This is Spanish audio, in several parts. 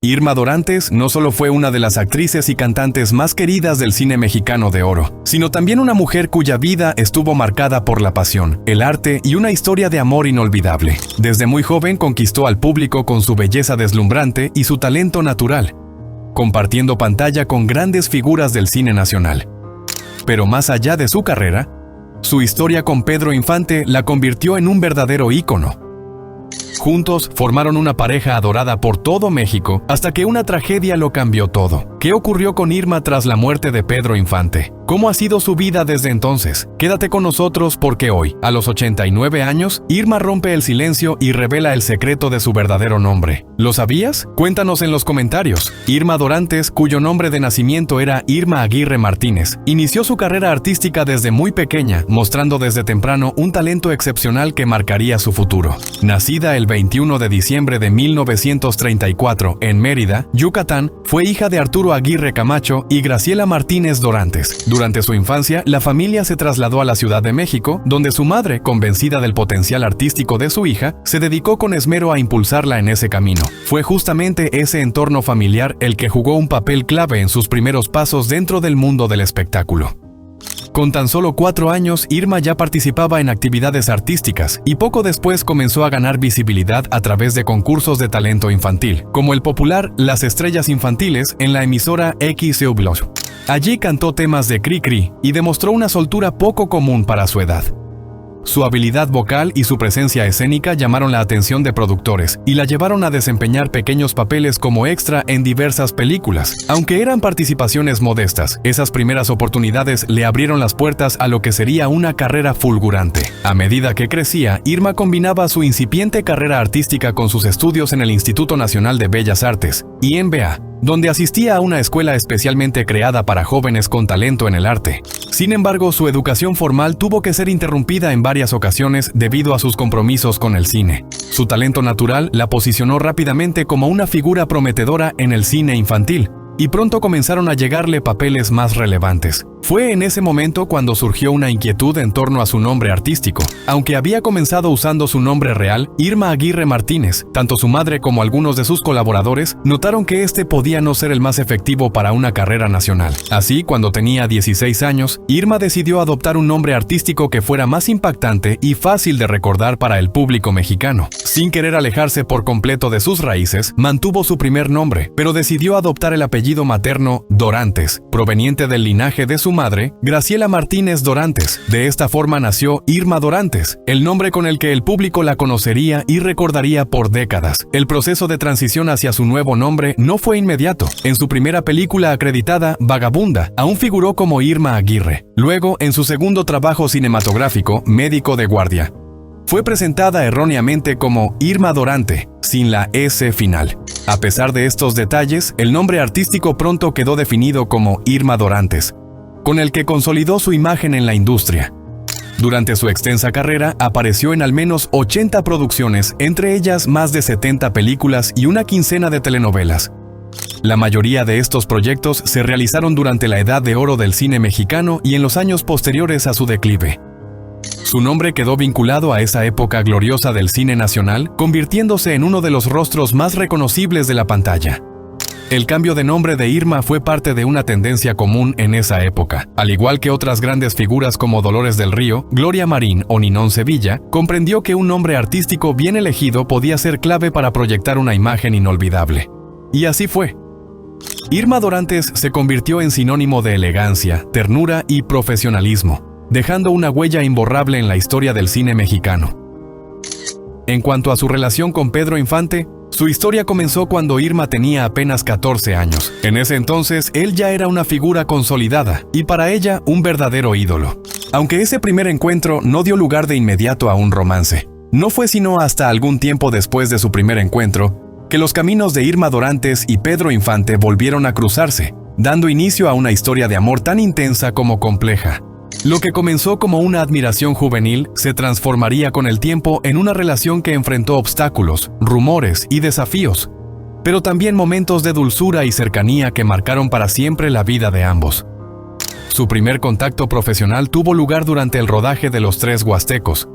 Irma Dorantes no solo fue una de las actrices y cantantes más queridas del cine mexicano de oro, sino también una mujer cuya vida estuvo marcada por la pasión, el arte y una historia de amor inolvidable. Desde muy joven conquistó al público con su belleza deslumbrante y su talento natural, compartiendo pantalla con grandes figuras del cine nacional. Pero más allá de su carrera, su historia con Pedro Infante la convirtió en un verdadero ícono. Juntos formaron una pareja adorada por todo México hasta que una tragedia lo cambió todo. ¿Qué ocurrió con Irma tras la muerte de Pedro Infante? ¿Cómo ha sido su vida desde entonces? Quédate con nosotros porque hoy, a los 89 años, Irma rompe el silencio y revela el secreto de su verdadero nombre. ¿Lo sabías? Cuéntanos en los comentarios. Irma Dorantes, cuyo nombre de nacimiento era Irma Aguirre Martínez, inició su carrera artística desde muy pequeña, mostrando desde temprano un talento excepcional que marcaría su futuro. Nacida el 21 de diciembre de 1934 en Mérida, Yucatán, fue hija de Arturo Aguirre Camacho y Graciela Martínez Dorantes. Durante su infancia, la familia se trasladó a la Ciudad de México, donde su madre, convencida del potencial artístico de su hija, se dedicó con esmero a impulsarla en ese camino. Fue justamente ese entorno familiar el que jugó un papel clave en sus primeros pasos dentro del mundo del espectáculo. Con tan solo 4 años, Irma ya participaba en actividades artísticas y poco después comenzó a ganar visibilidad a través de concursos de talento infantil, como el popular Las Estrellas Infantiles en la emisora XEW. Allí cantó temas de Cri Cri y demostró una soltura poco común para su edad. Su habilidad vocal y su presencia escénica llamaron la atención de productores y la llevaron a desempeñar pequeños papeles como extra en diversas películas. Aunque eran participaciones modestas, esas primeras oportunidades le abrieron las puertas a lo que sería una carrera fulgurante. A medida que crecía, Irma combinaba su incipiente carrera artística con sus estudios en el Instituto Nacional de Bellas Artes, INBA, donde asistía a una escuela especialmente creada para jóvenes con talento en el arte. Sin embargo, su educación formal tuvo que ser interrumpida en varias ocasiones debido a sus compromisos con el cine. Su talento natural la posicionó rápidamente como una figura prometedora en el cine infantil, y pronto comenzaron a llegarle papeles más relevantes. Fue en ese momento cuando surgió una inquietud en torno a su nombre artístico. Aunque había comenzado usando su nombre real, Irma Aguirre Martínez, tanto su madre como algunos de sus colaboradores notaron que este podía no ser el más efectivo para una carrera nacional. Así, cuando tenía 16 años, Irma decidió adoptar un nombre artístico que fuera más impactante y fácil de recordar para el público mexicano. Sin querer alejarse por completo de sus raíces, mantuvo su primer nombre, pero decidió adoptar el apellido materno Dorantes, proveniente del linaje de su madre, Graciela Martínez Dorantes. De esta forma nació Irma Dorantes, el nombre con el que el público la conocería y recordaría por décadas. El proceso de transición hacia su nuevo nombre no fue inmediato. En su primera película acreditada, Vagabunda, aún figuró como Irma Aguirre. Luego, en su segundo trabajo cinematográfico, Médico de Guardia, fue presentada erróneamente como Irma Dorante, sin la S final. A pesar de estos detalles, el nombre artístico pronto quedó definido como Irma Dorantes, con el que consolidó su imagen en la industria. Durante su extensa carrera, apareció en al menos 80 producciones, entre ellas más de 70 películas y una quincena de telenovelas. La mayoría de estos proyectos se realizaron durante la edad de oro del cine mexicano y en los años posteriores a su declive. Su nombre quedó vinculado a esa época gloriosa del cine nacional, convirtiéndose en uno de los rostros más reconocibles de la pantalla. El cambio de nombre de Irma fue parte de una tendencia común en esa época. Al igual que otras grandes figuras como Dolores del Río, Gloria Marín o Ninón Sevilla, comprendió que un nombre artístico bien elegido podía ser clave para proyectar una imagen inolvidable. Y así fue. Irma Dorantes se convirtió en sinónimo de elegancia, ternura y profesionalismo, dejando una huella imborrable en la historia del cine mexicano. En cuanto a su relación con Pedro Infante, su historia comenzó cuando Irma tenía apenas 14 años. En ese entonces, él ya era una figura consolidada y para ella un verdadero ídolo. Aunque ese primer encuentro no dio lugar de inmediato a un romance, no fue sino hasta algún tiempo después de su primer encuentro que los caminos de Irma Dorantes y Pedro Infante volvieron a cruzarse, dando inicio a una historia de amor tan intensa como compleja. Lo que comenzó como una admiración juvenil se transformaría con el tiempo en una relación que enfrentó obstáculos, rumores y desafíos, pero también momentos de dulzura y cercanía que marcaron para siempre la vida de ambos. Su primer contacto profesional tuvo lugar durante el rodaje de Los Tres Huastecos,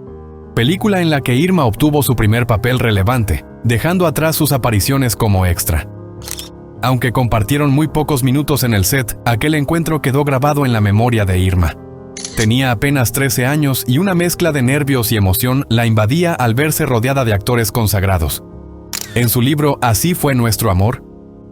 película en la que Irma obtuvo su primer papel relevante, dejando atrás sus apariciones como extra. Aunque compartieron muy pocos minutos en el set, aquel encuentro quedó grabado en la memoria de Irma. Tenía apenas 13 años y una mezcla de nervios y emoción la invadía al verse rodeada de actores consagrados. En su libro Así fue nuestro amor,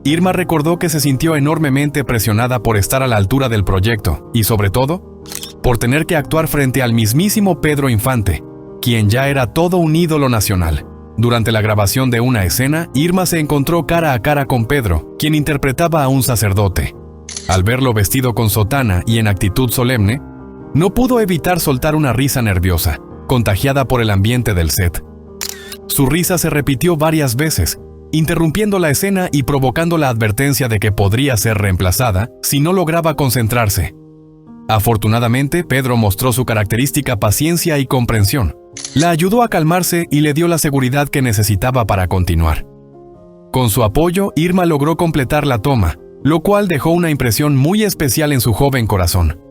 Irma recordó que se sintió enormemente presionada por estar a la altura del proyecto y, sobre todo, por tener que actuar frente al mismísimo Pedro Infante, quien ya era todo un ídolo nacional. Durante la grabación de una escena, Irma se encontró cara a cara con Pedro, quien interpretaba a un sacerdote. Al verlo vestido con sotana y en actitud solemne, no pudo evitar soltar una risa nerviosa, contagiada por el ambiente del set. Su risa se repitió varias veces, interrumpiendo la escena y provocando la advertencia de que podría ser reemplazada si no lograba concentrarse. Afortunadamente, Pedro mostró su característica paciencia y comprensión. La ayudó a calmarse y le dio la seguridad que necesitaba para continuar. Con su apoyo, Irma logró completar la toma, lo cual dejó una impresión muy especial en su joven corazón.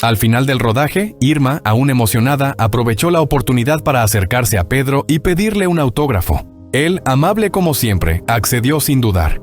Al final del rodaje, Irma, aún emocionada, aprovechó la oportunidad para acercarse a Pedro y pedirle un autógrafo. Él, amable como siempre, accedió sin dudar.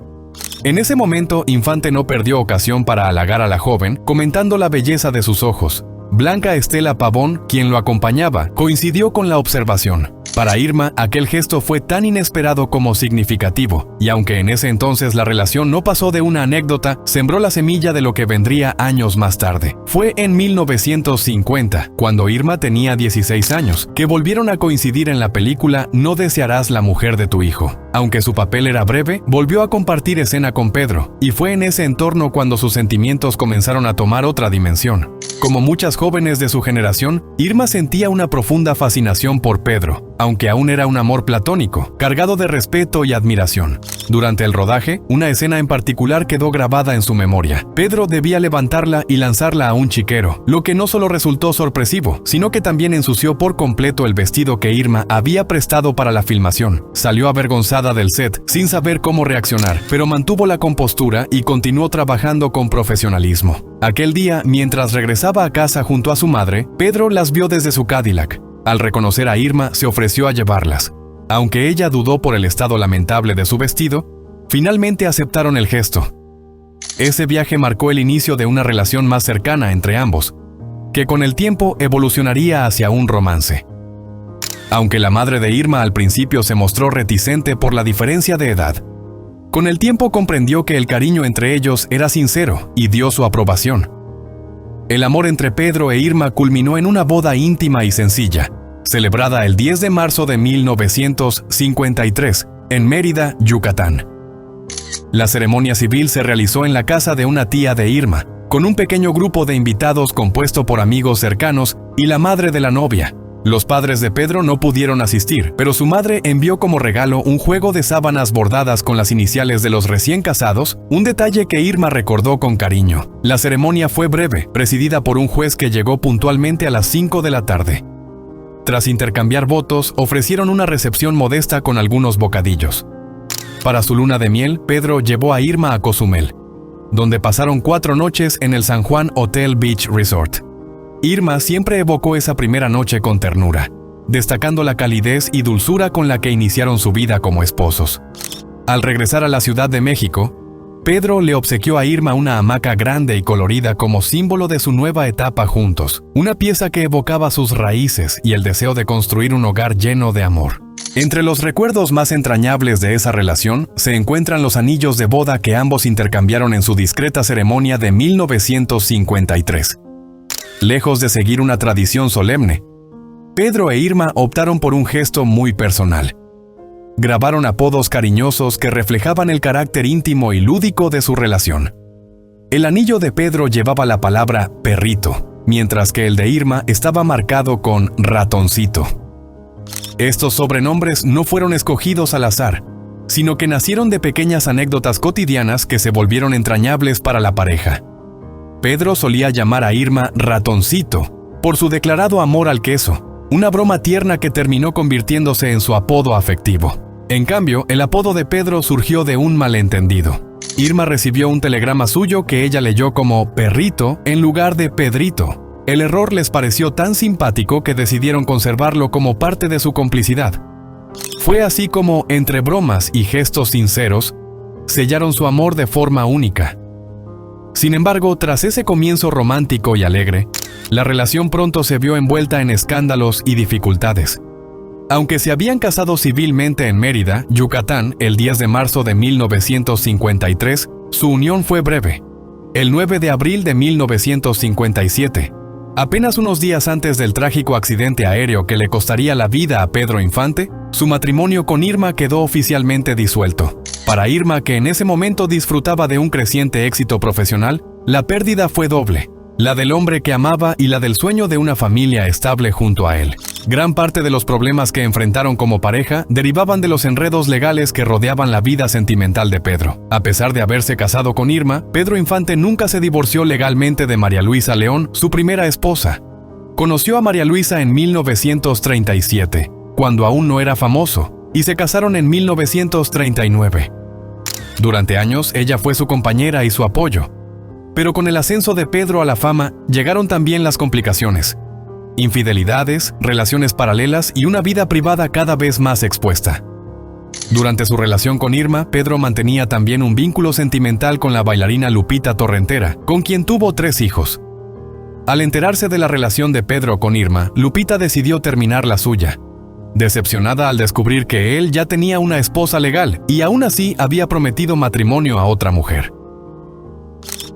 En ese momento, Infante no perdió ocasión para halagar a la joven, comentando la belleza de sus ojos. Blanca Estela Pavón, quien lo acompañaba, coincidió con la observación. Para Irma, aquel gesto fue tan inesperado como significativo, y aunque en ese entonces la relación no pasó de una anécdota, sembró la semilla de lo que vendría años más tarde. Fue en 1950, cuando Irma tenía 16 años, que volvieron a coincidir en la película No desearás la mujer de tu hijo. Aunque su papel era breve, volvió a compartir escena con Pedro, y fue en ese entorno cuando sus sentimientos comenzaron a tomar otra dimensión. Como muchas jóvenes de su generación, Irma sentía una profunda fascinación por Pedro, aunque aún era un amor platónico, cargado de respeto y admiración. Durante el rodaje, una escena en particular quedó grabada en su memoria. Pedro debía levantarla y lanzarla a un chiquero, lo que no solo resultó sorpresivo, sino que también ensució por completo el vestido que Irma había prestado para la filmación. Salió avergonzada del set, sin saber cómo reaccionar, pero mantuvo la compostura y continuó trabajando con profesionalismo. Aquel día, mientras regresaba a casa junto a su madre, Pedro las vio desde su Cadillac. Al reconocer a Irma, se ofreció a llevarlas. Aunque ella dudó por el estado lamentable de su vestido, finalmente aceptaron el gesto. Ese viaje marcó el inicio de una relación más cercana entre ambos, que con el tiempo evolucionaría hacia un romance. Aunque la madre de Irma al principio se mostró reticente por la diferencia de edad, con el tiempo comprendió que el cariño entre ellos era sincero y dio su aprobación. El amor entre Pedro e Irma culminó en una boda íntima y sencilla, celebrada el 10 de marzo de 1953, en Mérida, Yucatán. La ceremonia civil se realizó en la casa de una tía de Irma, con un pequeño grupo de invitados compuesto por amigos cercanos y la madre de la novia. Los padres de Pedro no pudieron asistir, pero su madre envió como regalo un juego de sábanas bordadas con las iniciales de los recién casados, un detalle que Irma recordó con cariño. La ceremonia fue breve, presidida por un juez que llegó puntualmente a las 5 de la tarde. Tras intercambiar votos, ofrecieron una recepción modesta con algunos bocadillos. Para su luna de miel, Pedro llevó a Irma a Cozumel, donde pasaron 4 noches en el San Juan Hotel Beach Resort. Irma siempre evocó esa primera noche con ternura, destacando la calidez y dulzura con la que iniciaron su vida como esposos. Al regresar a la Ciudad de México, Pedro le obsequió a Irma una hamaca grande y colorida como símbolo de su nueva etapa juntos, una pieza que evocaba sus raíces y el deseo de construir un hogar lleno de amor. Entre los recuerdos más entrañables de esa relación se encuentran los anillos de boda que ambos intercambiaron en su discreta ceremonia de 1953. Lejos de seguir una tradición solemne, Pedro e Irma optaron por un gesto muy personal. Grabaron apodos cariñosos que reflejaban el carácter íntimo y lúdico de su relación. El anillo de Pedro llevaba la palabra perrito, mientras que el de Irma estaba marcado con ratoncito. Estos sobrenombres no fueron escogidos al azar, sino que nacieron de pequeñas anécdotas cotidianas que se volvieron entrañables para la pareja. Pedro solía llamar a Irma ratoncito por su declarado amor al queso, una broma tierna que terminó convirtiéndose en su apodo afectivo. En cambio, el apodo de Pedro surgió de un malentendido. Irma recibió un telegrama suyo que ella leyó como perrito en lugar de Pedrito. El error les pareció tan simpático que decidieron conservarlo como parte de su complicidad. Fue así como, entre bromas y gestos sinceros, sellaron su amor de forma única. Sin embargo, tras ese comienzo romántico y alegre, la relación pronto se vio envuelta en escándalos y dificultades. Aunque se habían casado civilmente en Mérida, Yucatán, el 10 de marzo de 1953, su unión fue breve. El 9 de abril de 1957, apenas unos días antes del trágico accidente aéreo que le costaría la vida a Pedro Infante, su matrimonio con Irma quedó oficialmente disuelto. Para Irma, que en ese momento disfrutaba de un creciente éxito profesional, la pérdida fue doble, la del hombre que amaba y la del sueño de una familia estable junto a él. Gran parte de los problemas que enfrentaron como pareja derivaban de los enredos legales que rodeaban la vida sentimental de Pedro. A pesar de haberse casado con Irma, Pedro Infante nunca se divorció legalmente de María Luisa León, su primera esposa. Conoció a María Luisa en 1937, cuando aún no era famoso, y se casaron en 1939. Durante años, ella fue su compañera y su apoyo. Pero con el ascenso de Pedro a la fama, llegaron también las complicaciones. Infidelidades, relaciones paralelas y una vida privada cada vez más expuesta. Durante su relación con Irma, Pedro mantenía también un vínculo sentimental con la bailarina Lupita Torrentera, con quien tuvo 3 hijos. Al enterarse de la relación de Pedro con Irma, Lupita decidió terminar la suya, decepcionada al descubrir que él ya tenía una esposa legal y aún así había prometido matrimonio a otra mujer.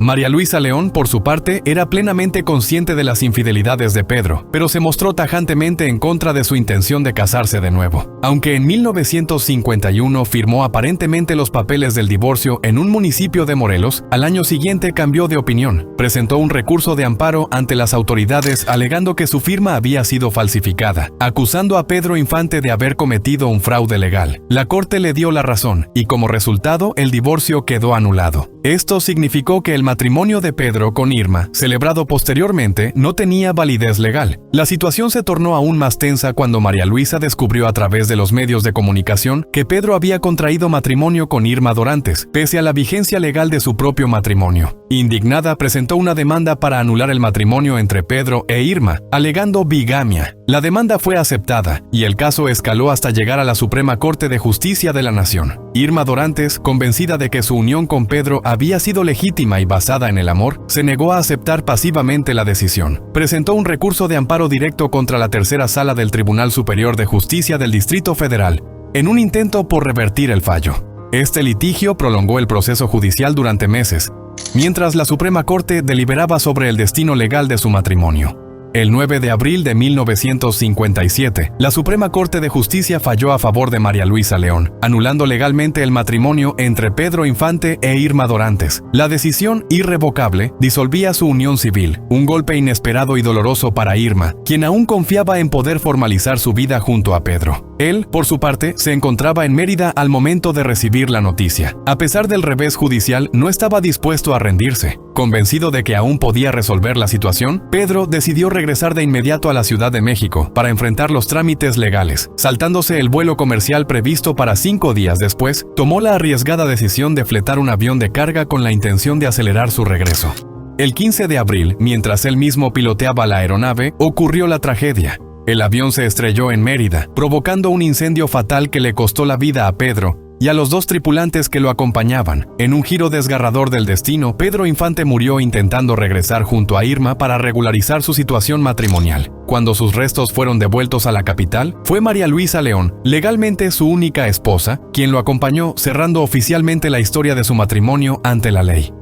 María Luisa León, por su parte, era plenamente consciente de las infidelidades de Pedro, pero se mostró tajantemente en contra de su intención de casarse de nuevo. Aunque en 1951 firmó aparentemente los papeles del divorcio en un municipio de Morelos, al año siguiente cambió de opinión. Presentó un recurso de amparo ante las autoridades alegando que su firma había sido falsificada, acusando a Pedro Infante de haber cometido un fraude legal. La corte le dio la razón y como resultado el divorcio quedó anulado. Esto significó que el matrimonio de Pedro con Irma, celebrado posteriormente, no tenía validez legal. La situación se tornó aún más tensa cuando María Luisa descubrió a través de los medios de comunicación que Pedro había contraído matrimonio con Irma Dorantes, pese a la vigencia legal de su propio matrimonio. Indignada, presentó una demanda para anular el matrimonio entre Pedro e Irma, alegando bigamia. La demanda fue aceptada, y el caso escaló hasta llegar a la Suprema Corte de Justicia de la Nación. Irma Dorantes, convencida de que su unión con Pedro había sido legítima y basada en el amor, se negó a aceptar pasivamente la decisión. Presentó un recurso de amparo directo contra la tercera sala del Tribunal Superior de Justicia del Distrito Federal, en un intento por revertir el fallo. Este litigio prolongó el proceso judicial durante meses, mientras la Suprema Corte deliberaba sobre el destino legal de su matrimonio. El 9 de abril de 1957, la Suprema Corte de Justicia falló a favor de María Luisa León, anulando legalmente el matrimonio entre Pedro Infante e Irma Dorantes. La decisión, irrevocable, disolvía su unión civil, un golpe inesperado y doloroso para Irma, quien aún confiaba en poder formalizar su vida junto a Pedro. Él, por su parte, se encontraba en Mérida al momento de recibir la noticia. A pesar del revés judicial, no estaba dispuesto a rendirse. Convencido de que aún podía resolver la situación, Pedro decidió regresar de inmediato a la Ciudad de México para enfrentar los trámites legales. Saltándose el vuelo comercial previsto para 5 días después, tomó la arriesgada decisión de fletar un avión de carga con la intención de acelerar su regreso. El 15 de abril, mientras él mismo piloteaba la aeronave, ocurrió la tragedia. El avión se estrelló en Mérida, provocando un incendio fatal que le costó la vida a Pedro y a los 2 tripulantes que lo acompañaban. En un giro desgarrador del destino, Pedro Infante murió intentando regresar junto a Irma para regularizar su situación matrimonial. Cuando sus restos fueron devueltos a la capital, fue María Luisa León, legalmente su única esposa, quien lo acompañó, cerrando oficialmente la historia de su matrimonio ante la ley.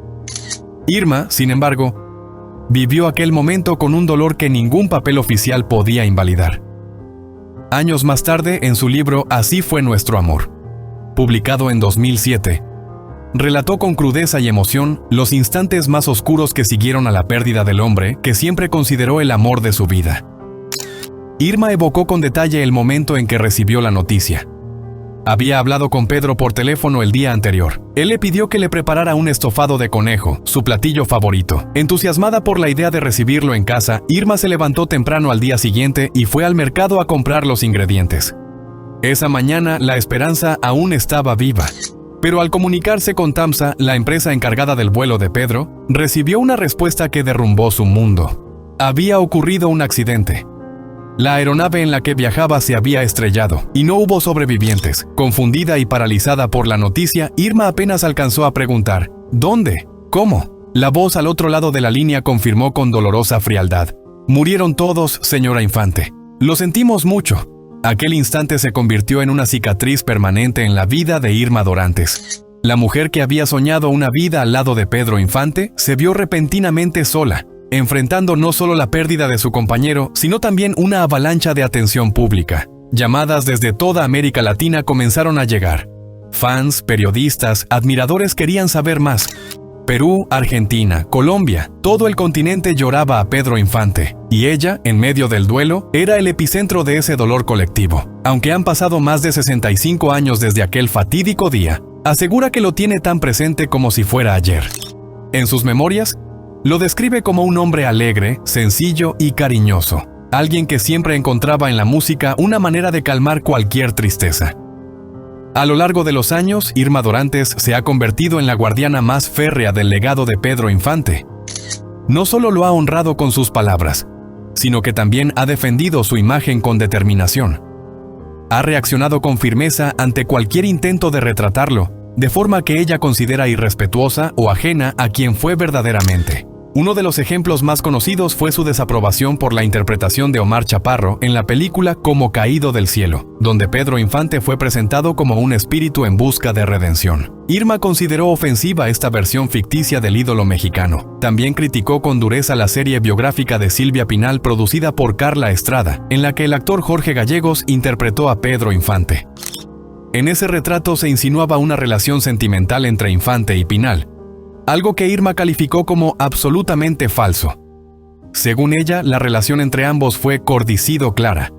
Irma, sin embargo, vivió aquel momento con un dolor que ningún papel oficial podía invalidar. Años más tarde, en su libro Así fue nuestro amor, publicado en 2007, relató con crudeza y emoción los instantes más oscuros que siguieron a la pérdida del hombre que siempre consideró el amor de su vida. Irma evocó con detalle el momento en que recibió la noticia. Había hablado con Pedro por teléfono el día anterior. Él le pidió que le preparara un estofado de conejo, su platillo favorito. Entusiasmada por la idea de recibirlo en casa, Irma se levantó temprano al día siguiente y fue al mercado a comprar los ingredientes. Esa mañana, la esperanza aún estaba viva. Pero al comunicarse con TAMSA, la empresa encargada del vuelo de Pedro, recibió una respuesta que derrumbó su mundo. Había ocurrido un accidente. La aeronave en la que viajaba se había estrellado y no hubo sobrevivientes. Confundida y paralizada por la noticia, Irma apenas alcanzó a preguntar: ¿dónde? ¿Cómo? La voz al otro lado de la línea confirmó con dolorosa frialdad: murieron todos, señora Infante. Lo sentimos mucho. Aquel instante se convirtió en una cicatriz permanente en la vida de Irma Dorantes. La mujer que había soñado una vida al lado de Pedro Infante se vio repentinamente sola, enfrentando no solo la pérdida de su compañero, sino también una avalancha de atención pública. Llamadas desde toda América Latina comenzaron a llegar. Fans, periodistas, admiradores querían saber más. Perú, Argentina, Colombia, todo el continente lloraba a Pedro Infante, y ella, en medio del duelo, era el epicentro de ese dolor colectivo. Aunque han pasado más de 65 años desde aquel fatídico día, asegura que lo tiene tan presente como si fuera ayer. En sus memorias, lo describe como un hombre alegre, sencillo y cariñoso, alguien que siempre encontraba en la música una manera de calmar cualquier tristeza. A lo largo de los años, Irma Dorantes se ha convertido en la guardiana más férrea del legado de Pedro Infante. No solo lo ha honrado con sus palabras, sino que también ha defendido su imagen con determinación. Ha reaccionado con firmeza ante cualquier intento de retratarlo, de forma que ella considera irrespetuosa o ajena a quien fue verdaderamente. Uno de los ejemplos más conocidos fue su desaprobación por la interpretación de Omar Chaparro en la película Como Caído del Cielo, donde Pedro Infante fue presentado como un espíritu en busca de redención. Irma consideró ofensiva esta versión ficticia del ídolo mexicano. También criticó con dureza la serie biográfica de Silvia Pinal producida por Carla Estrada, en la que el actor Jorge Gallegos interpretó a Pedro Infante. En ese retrato se insinuaba una relación sentimental entre Infante y Pinal, algo que Irma calificó como absolutamente falso. Según ella, la relación entre ambos fue cordicido clara.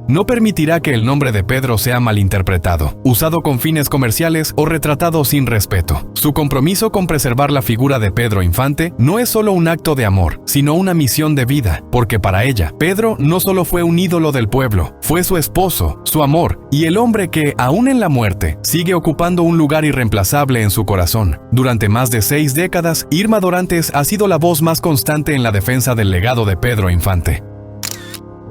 No permitirá que el nombre de Pedro sea malinterpretado, usado con fines comerciales o retratado sin respeto. Su compromiso con preservar la figura de Pedro Infante no es solo un acto de amor, sino una misión de vida, porque para ella, Pedro no solo fue un ídolo del pueblo, fue su esposo, su amor, y el hombre que, aún en la muerte, sigue ocupando un lugar irreemplazable en su corazón. Durante más de 6 décadas, Irma Dorantes ha sido la voz más constante en la defensa del legado de Pedro Infante.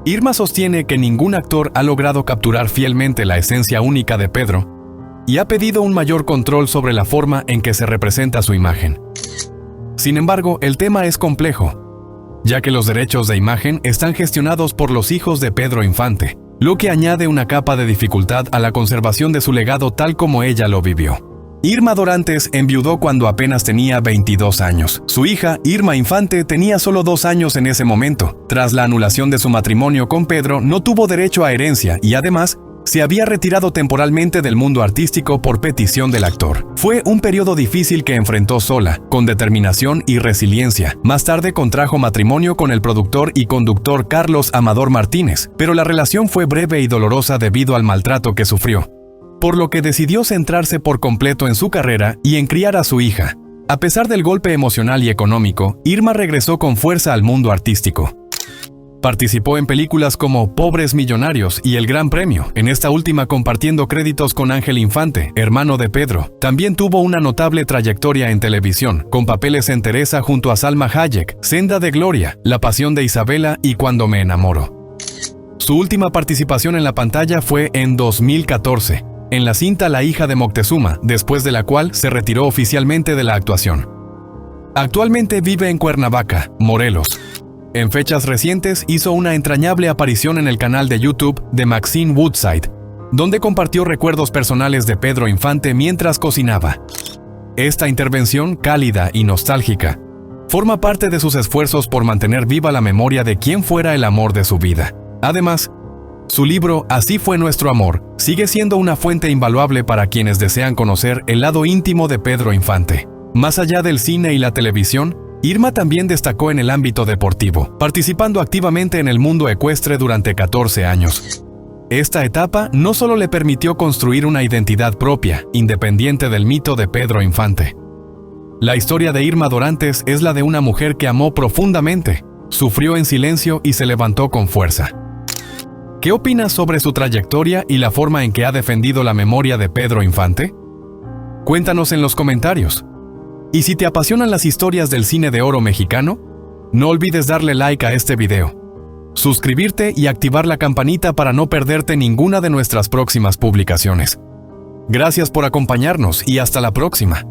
Irma sostiene que ningún actor ha logrado capturar fielmente la esencia única de Pedro y ha pedido un mayor control sobre la forma en que se representa su imagen. Sin embargo, el tema es complejo, ya que los derechos de imagen están gestionados por los hijos de Pedro Infante, lo que añade una capa de dificultad a la conservación de su legado tal como ella lo vivió. Irma Dorantes enviudó cuando apenas tenía 22 años. Su hija, Irma Infante, tenía solo 2 años en ese momento. Tras la anulación de su matrimonio con Pedro, no tuvo derecho a herencia y además, se había retirado temporalmente del mundo artístico por petición del actor. Fue un periodo difícil que enfrentó sola, con determinación y resiliencia. Más tarde contrajo matrimonio con el productor y conductor Carlos Amador Martínez, pero la relación fue breve y dolorosa debido al maltrato que sufrió, por lo que decidió centrarse por completo en su carrera y en criar a su hija. A pesar del golpe emocional y económico, Irma regresó con fuerza al mundo artístico. Participó en películas como Pobres Millonarios y El Gran Premio, en esta última compartiendo créditos con Ángel Infante, hermano de Pedro. También tuvo una notable trayectoria en televisión, con papeles en Teresa junto a Salma Hayek, Senda de Gloria, La Pasión de Isabela y Cuando me enamoro. Su última participación en la pantalla fue en 2014, en la cinta La hija de Moctezuma, después de la cual se retiró oficialmente de la actuación. Actualmente vive en Cuernavaca, Morelos. En fechas recientes hizo una entrañable aparición en el canal de YouTube de Maxine Woodside, donde compartió recuerdos personales de Pedro Infante mientras cocinaba. Esta intervención, cálida y nostálgica, forma parte de sus esfuerzos por mantener viva la memoria de quien fuera el amor de su vida. Además, su libro Así fue nuestro amor sigue siendo una fuente invaluable para quienes desean conocer el lado íntimo de Pedro Infante. Más allá del cine y la televisión, Irma también destacó en el ámbito deportivo, participando activamente en el mundo ecuestre durante 14 años. Esta etapa no solo le permitió construir una identidad propia, independiente del mito de Pedro Infante. La historia de Irma Dorantes es la de una mujer que amó profundamente, sufrió en silencio y se levantó con fuerza. ¿Qué opinas sobre su trayectoria y la forma en que ha defendido la memoria de Pedro Infante? Cuéntanos en los comentarios. Y si te apasionan las historias del cine de oro mexicano, no olvides darle like a este video. suscribirte y activar la campanita para no perderte ninguna de nuestras próximas publicaciones. Gracias por acompañarnos y hasta la próxima.